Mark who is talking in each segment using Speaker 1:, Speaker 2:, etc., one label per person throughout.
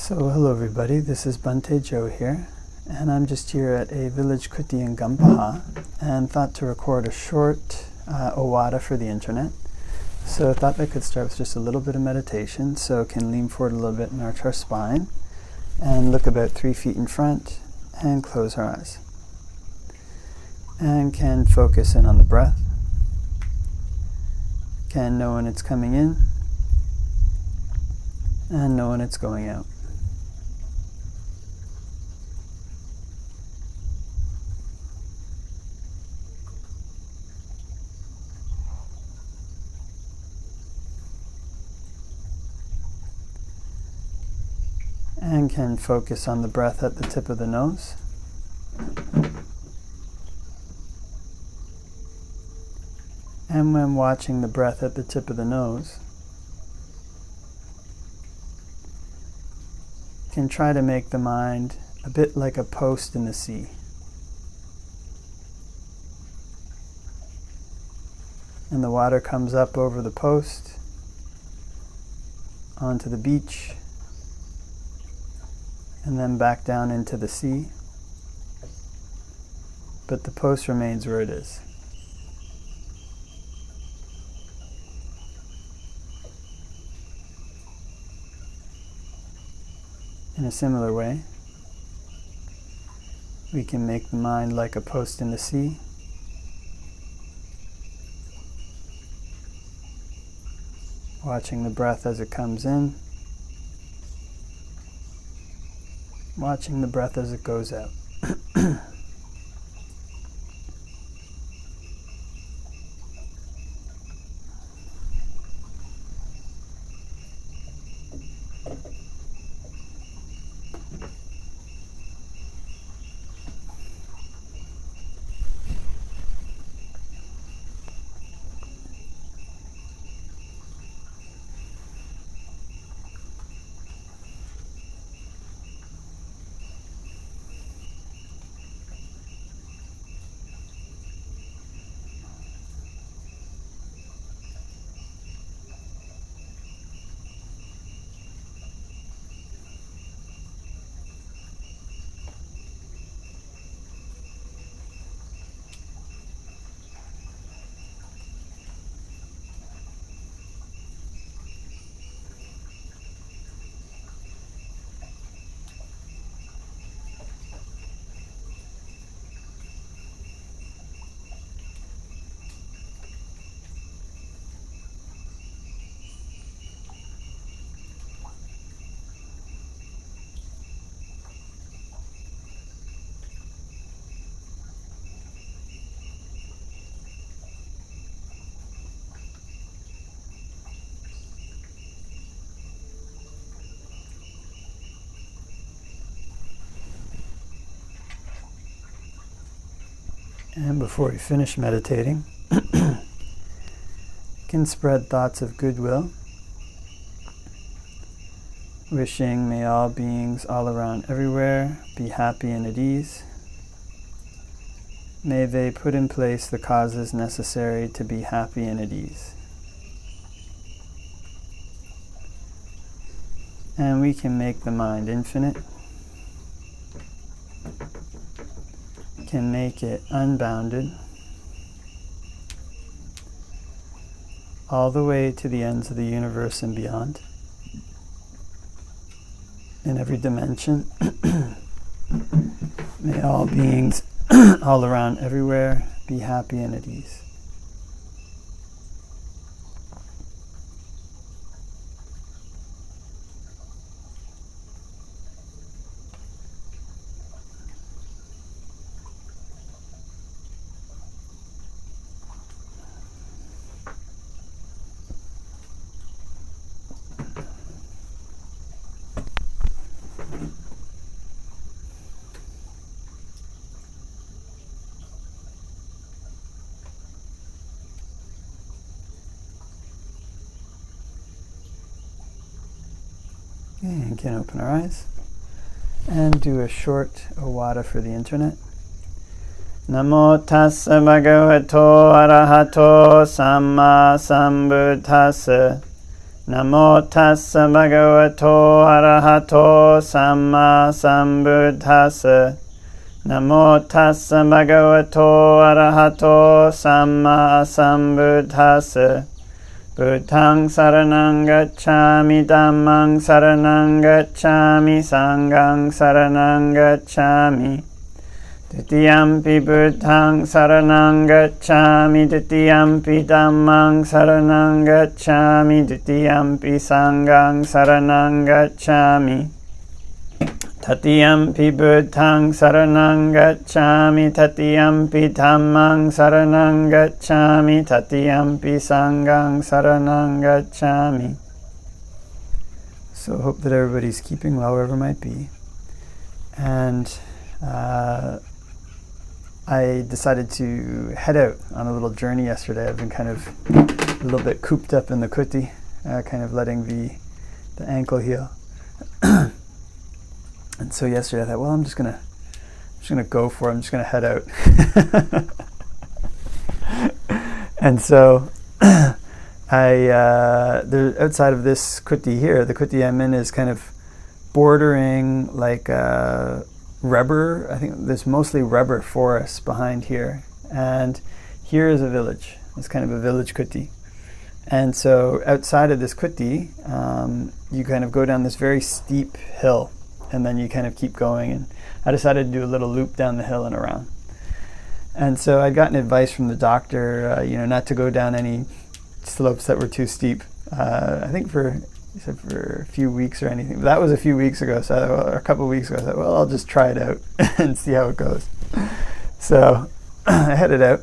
Speaker 1: So hello everybody, this is Bhante Joe here, and I'm just here at a village kuti in Gampaha and thought to record a short Ovāda for the internet. So I thought I could start with just a little bit of meditation, so can lean forward a little bit and arch our spine and look about 3 feet in front and close our eyes. And can focus in on the breath, can know when it's coming in and know when it's going out. And can focus on the breath at the tip of the nose. And when watching the breath at the tip of the nose, can try to make the mind a bit like a post in the sea. And the water comes up over the post, onto the beach, and then back down into the sea. But the post remains where it is. In a similar way, we can make the mind like a post in the sea, watching the breath as it comes in, watching the breath as it goes out. And before we finish meditating, can spread thoughts of goodwill, wishing may all beings all around everywhere be happy and at ease. May they put in place the causes necessary to be happy and at ease. And we can make the mind infinite, can make it unbounded, all the way to the ends of the universe and beyond, in every dimension. May all beings all around everywhere be happy and at ease. And can open our eyes and do a short Ovāda for the internet. Namo tassa bhagavato arahato samma sambuddhassa. Namo tassa bhagavato arahato samma sambuddhassa. Namo tassa bhagavato arahato samma sambuddhassa. Buddhaṃ saranang gacchāmi, Dhammāṃ saranang gacchāmi, Sanghaṃ saranang gacchāmi. Titiyampi Buddhaṃ saranang gacchāmi, Titiyampi Dhammāṃ saranang gacchāmi, Titiyampi Sanghaṃ saranang gacchāmi. Tatiyampi Buddhaṃ saranang gacchāmi, Tatiyampi Dhammāṃ saranang gacchāmi, Tatiyampi Sanghaṃ saranang gacchāmi. So hope that everybody's keeping well wherever might be. And I decided to head out on a little journey yesterday. I've been kind of a little bit cooped up in the kuti, kind of letting the ankle heal. And so yesterday I thought, well, I'm just gonna go for it. I'm just gonna head out. And so outside of this kuti here, the kuti I'm in is kind of bordering like rubber. I think there's mostly rubber forests behind here. And here is a village. It's kind of a village kuti. And so outside of this kuti, you kind of go down this very steep hill. And then you kind of keep going, and I decided to do a little loop down the hill and around. And so I'd gotten advice from the doctor, not to go down any slopes that were too steep. I think for a few weeks or anything. But that was a few weeks ago, or a couple of weeks ago. I thought, well, I'll just try it out and see how it goes. So I headed out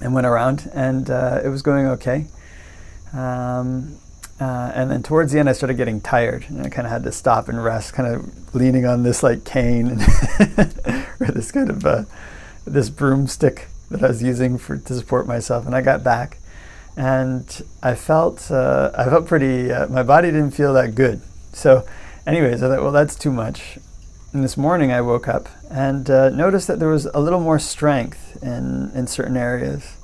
Speaker 1: and went around, and it was going okay. And then towards the end, I started getting tired, and I kind of had to stop and rest, kind of leaning on this like cane or this kind of this broomstick that I was using to support myself. And I got back, and I felt pretty. My body didn't feel that good. So, anyways, I thought, well, that's too much. And this morning, I woke up and noticed that there was a little more strength in certain areas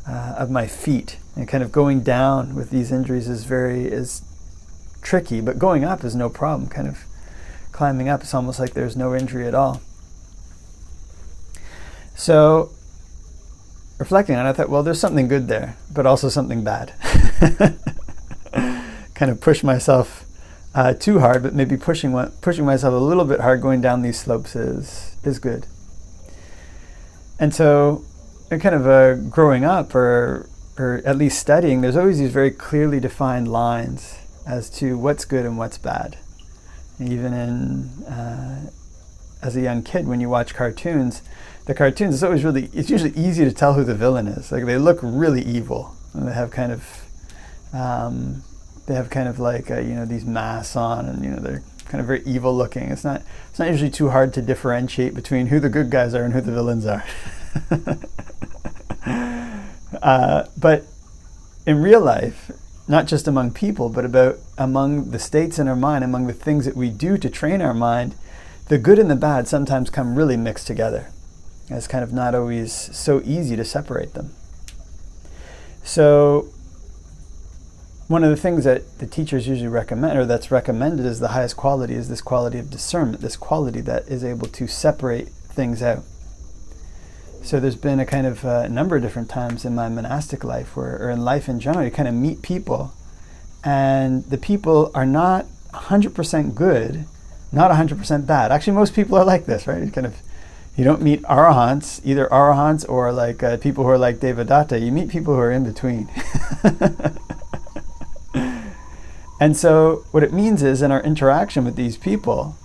Speaker 1: of my feet. And kind of going down with these injuries is tricky, but going up is no problem. Kind of climbing up, it's almost like there's no injury at all. So reflecting on it, I thought, well, there's something good there, but also something bad. Kind of push myself too hard, but maybe pushing myself a little bit hard going down these slopes is good. And so kind of growing up, or at least studying, there's always these very clearly defined lines as to what's good and what's bad. Even as a young kid, when you watch cartoons, it's usually easy to tell who the villain is. Like, they look really evil, and they have kind of like these masks on, and they're kind of very evil looking. It's not usually too hard to differentiate between who the good guys are and who the villains are. But in real life, not just among people, but among the states in our mind, among the things that we do to train our mind, the good and the bad sometimes come really mixed together. It's kind of not always so easy to separate them. So one of the things that the teachers usually recommend, or that's recommended as the highest quality, is this quality of discernment, this quality that is able to separate things out. So there's been a kind of number of different times in my monastic life, or in life in general, you kind of meet people, and the people are not 100% good, not 100% bad. Actually, most people are like this, right? You don't meet arahants, either arahants or like people who are like Devadatta. You meet people who are in between. And so what it means is, in our interaction with these people,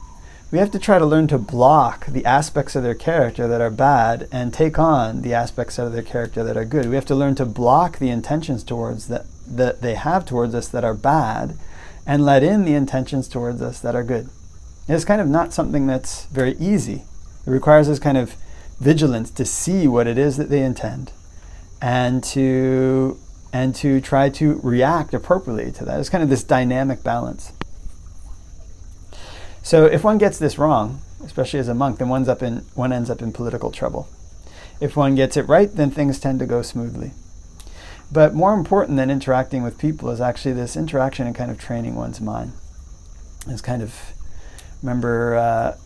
Speaker 1: we have to try to learn to block the aspects of their character that are bad and take on the aspects of their character that are good. We have to learn to block the intentions towards that they have towards us that are bad, and let in the intentions towards us that are good. It's kind of not something that's very easy. It requires this kind of vigilance to see what it is that they intend, and to try to react appropriately to that. It's kind of this dynamic balance. So if one gets this wrong, especially as a monk, then one ends up in political trouble. If one gets it right, then things tend to go smoothly. But more important than interacting with people is actually this interaction and kind of training one's mind. It's kind of, remember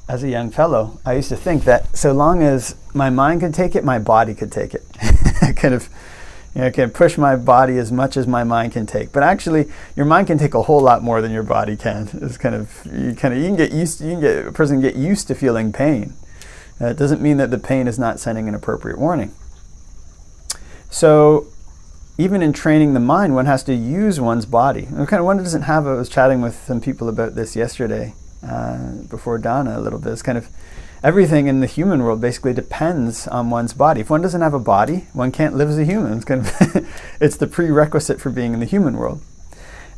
Speaker 1: as a young fellow, I used to think that so long as my mind could take it, my body could take it. Kind of, I can push my body as much as my mind can take. But actually, your mind can take a whole lot more than your body can. It's kind of, you can get used to, a person can get used to feeling pain. It doesn't mean that the pain is not sending an appropriate warning. So, even in training the mind, one has to use one's body. One doesn't have. I was chatting with some people about this yesterday, before Dana a little bit. It's kind of everything in the human world basically depends on one's body. If one doesn't have a body, one can't live as a human. It's kind of it's the prerequisite for being in the human world.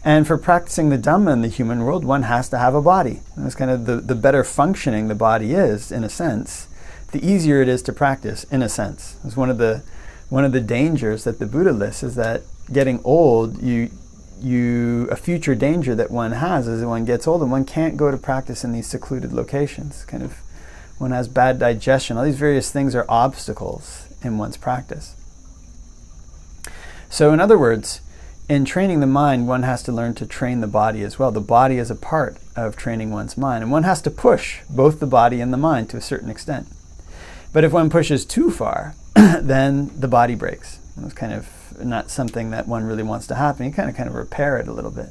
Speaker 1: And for practicing the Dhamma in the human world, one has to have a body. And it's kind of the better functioning the body is, in a sense, the easier it is to practice, in a sense. It's one of the dangers that the Buddha lists is that getting old, a future danger that one has is that one gets old and one can't go to practice in these secluded locations. Kind of, one has bad digestion. All these various things are obstacles in one's practice. So in other words, in training the mind, one has to learn to train the body as well. The body is a part of training one's mind, and one has to push both the body and the mind to a certain extent. But if one pushes too far, then the body breaks. It's kind of not something that one really wants to happen. You kind of repair it a little bit.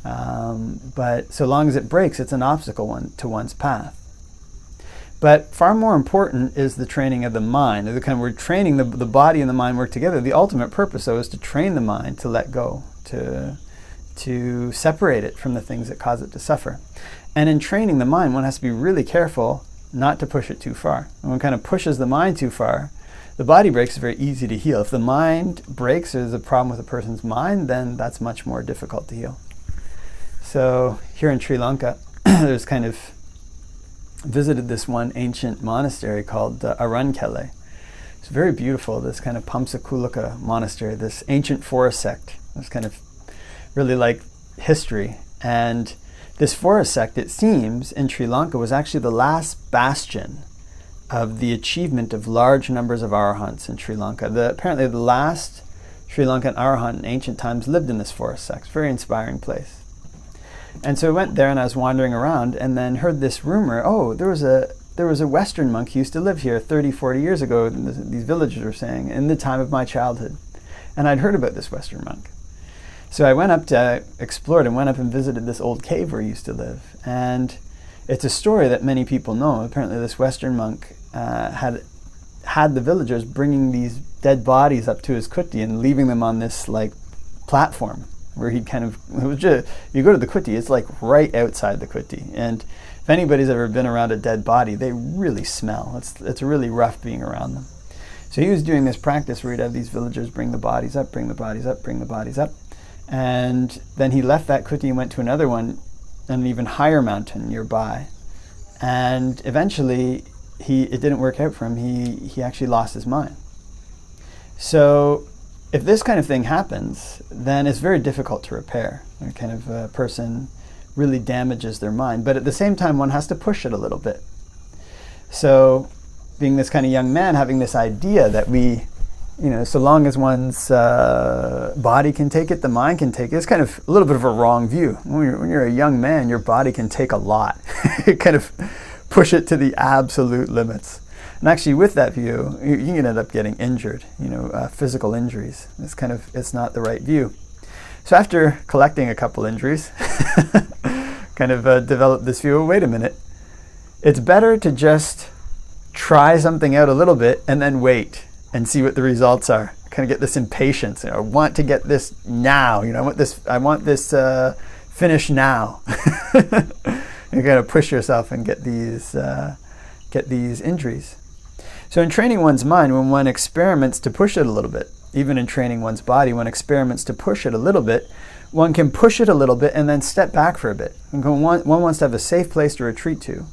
Speaker 1: But so long as it breaks, it's an obstacle to one's path. But far more important is the training of the mind. We're training the body and the mind work together. The ultimate purpose, though, is to train the mind to let go, to separate it from the things that cause it to suffer. And in training the mind, one has to be really careful not to push it too far. When one kind of pushes the mind too far, the body breaks is very easy to heal. If the mind breaks or there's a problem with a person's mind, then that's much more difficult to heal. So here in Sri Lanka, there's kind of visited this one ancient monastery called Arankele. It's very beautiful, this kind of Pamsakulaka monastery, this ancient forest sect. It's kind of really like history. And this forest sect, it seems, in Sri Lanka was actually the last bastion of the achievement of large numbers of arahants in Sri Lanka. Apparently the last Sri Lankan arahant in ancient times lived in this forest sect. Very inspiring place. And so I went there and I was wandering around and then heard this rumor, there was a Western monk who used to live here 30, 40 years ago, these villagers were saying, in the time of my childhood. And I'd heard about this Western monk. So I went up to explore it and went up and visited this old cave where he used to live. And it's a story that many people know. Apparently this Western monk had the villagers bringing these dead bodies up to his kuti and leaving them on this platform where he'd you go to the kuti, it's right outside the kuti. And if anybody's ever been around a dead body, they really smell. It's really rough being around them. So he was doing this practice where he'd have these villagers bring the bodies up, bring the bodies up, bring the bodies up. And then he left that kuti and went to another one, an even higher mountain nearby. And eventually, it didn't work out for him. He actually lost his mind. So if this kind of thing happens, then it's very difficult to repair. A person really damages their mind. But at the same time, one has to push it a little bit. So being this kind of young man, having this idea that so long as one's body can take it, the mind can take it. It's kind of a little bit of a wrong view. When you're a young man, your body can take a lot. Kind of push it to the absolute limits. And actually with that view, you can end up getting injured, physical injuries. It's not the right view. So after collecting a couple injuries, developed this view, wait a minute, it's better to just try something out a little bit and then wait and see what the results are. Get this impatience. I want to get this now. I want this finished now. You got to push yourself and get these injuries. So in training one's mind, when one experiments to push it a little bit, even in training one's body, one experiments to push it a little bit, one can push it a little bit and then step back for a bit. One wants to have a safe place to retreat to,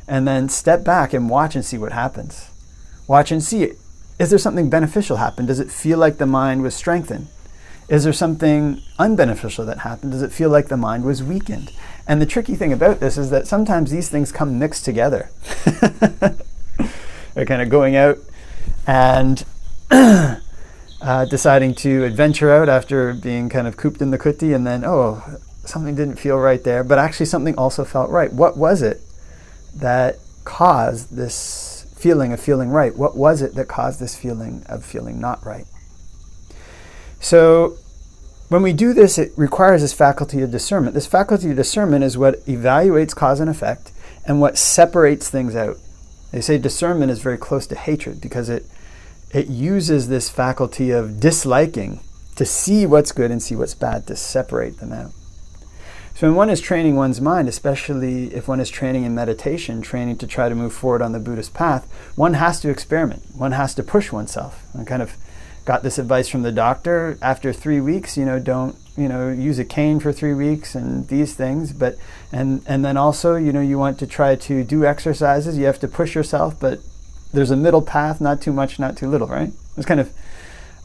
Speaker 1: and then step back and watch and see what happens. Watch and see, is there something beneficial happen? Does it feel like the mind was strengthened? Is there something unbeneficial that happened? Does it feel like the mind was weakened? And the tricky thing about this is that sometimes these things come mixed together. They're kind of going out and deciding to adventure out after being kind of cooped in the kuti, and then, oh, something didn't feel right there, but actually something also felt right. What was it that caused this feeling of feeling right? What was it that caused this feeling of feeling not right? So when we do this, it requires this faculty of discernment. This faculty of discernment is what evaluates cause and effect and what separates things out. They say discernment is very close to hatred because it uses this faculty of disliking to see what's good and see what's bad, to separate them out. So when one is training one's mind, especially if one is training in meditation, training to try to move forward on the Buddhist path, one has to experiment. One has to push oneself. I kind of got this advice from the doctor. After 3 weeks, don't use a cane for 3 weeks and these things. But and then also, you want to try to do exercises. You have to push yourself, but there's a middle path, not too much, not too little, right? It's kind of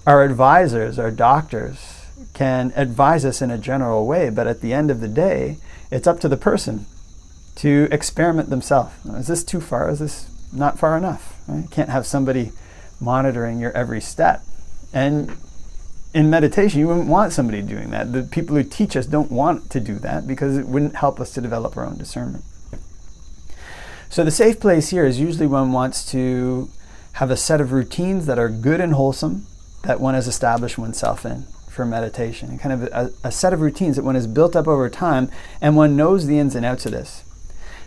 Speaker 1: our advisors, our doctors can advise us in a general way, but at the end of the day, it's up to the person to experiment themselves. Is this too far? Is this not far enough? Right? You can't have somebody monitoring your every step. And in meditation, you wouldn't want somebody doing that. The people who teach us don't want to do that because it wouldn't help us to develop our own discernment. So the safe place here is usually one wants to have a set of routines that are good and wholesome that one has established oneself in for meditation, and kind of a set of routines that one has built up over time, and one knows the ins and outs of this.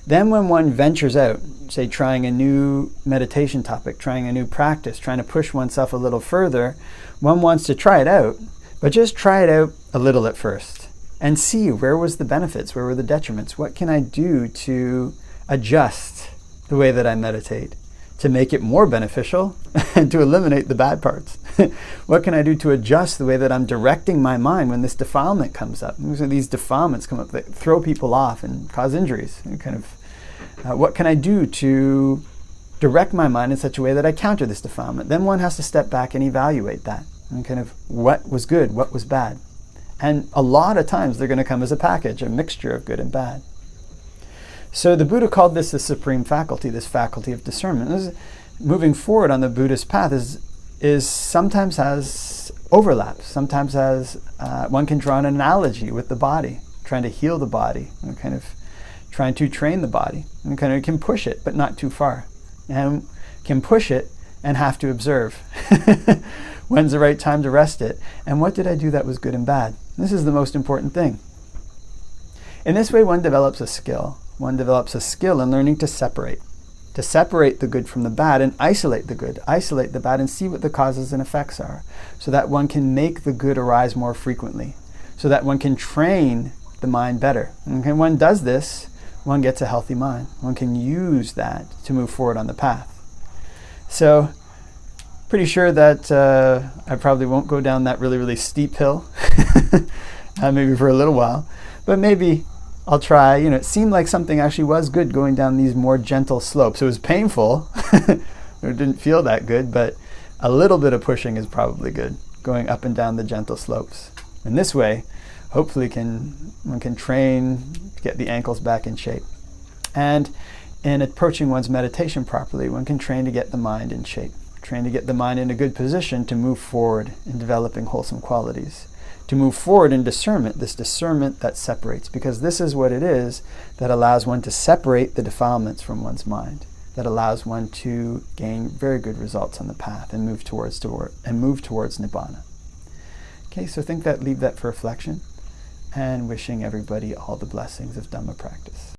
Speaker 1: Then when one ventures out, say trying a new meditation topic, trying a new practice, trying to push oneself a little further, one wants to try it out, but just try it out a little at first and see where was the benefits, where were the detriments, what can I do to adjust the way that I meditate to make it more beneficial and to eliminate the bad parts. What can I do to adjust the way that I'm directing my mind when this defilement comes up? These defilements come up that throw people off and cause injuries. What can I do to direct my mind in such a way that I counter this defilement? Then one has to step back and evaluate that. And kind of what was good, what was bad. And a lot of times they're going to come as a package, a mixture of good and bad. So the Buddha called this the supreme faculty, this faculty of discernment. Moving forward on the Buddhist path is sometimes has overlaps. Sometimes has one can draw an analogy with the body, trying to heal the body, and kind of trying to train the body, and kind of can push it, but not too far, and can push it and have to observe. When's the right time to rest it? And what did I do that was good and bad? This is the most important thing. In this way, one develops a skill. One develops a skill in learning to separate the good from the bad and isolate the good, isolate the bad, and see what the causes and effects are, so that one can make the good arise more frequently, so that one can train the mind better. And when one does this, one gets a healthy mind. One can use that to move forward on the path. So, pretty sure that I probably won't go down that really, really steep hill, maybe for a little while, but maybe I'll try. It seemed like something actually was good going down these more gentle slopes. It was painful. It didn't feel that good, but a little bit of pushing is probably good, going up and down the gentle slopes. In this way, hopefully one can train to get the ankles back in shape. And in approaching one's meditation properly, one can train to get the mind in shape, train to get the mind in a good position to move forward in developing wholesome qualities, to move forward in discernment, this discernment that separates, because this is what it is that allows one to separate the defilements from one's mind, that allows one to gain very good results on the path and move towards nibbana. Okay, so leave that for reflection, and wishing everybody all the blessings of Dhamma practice.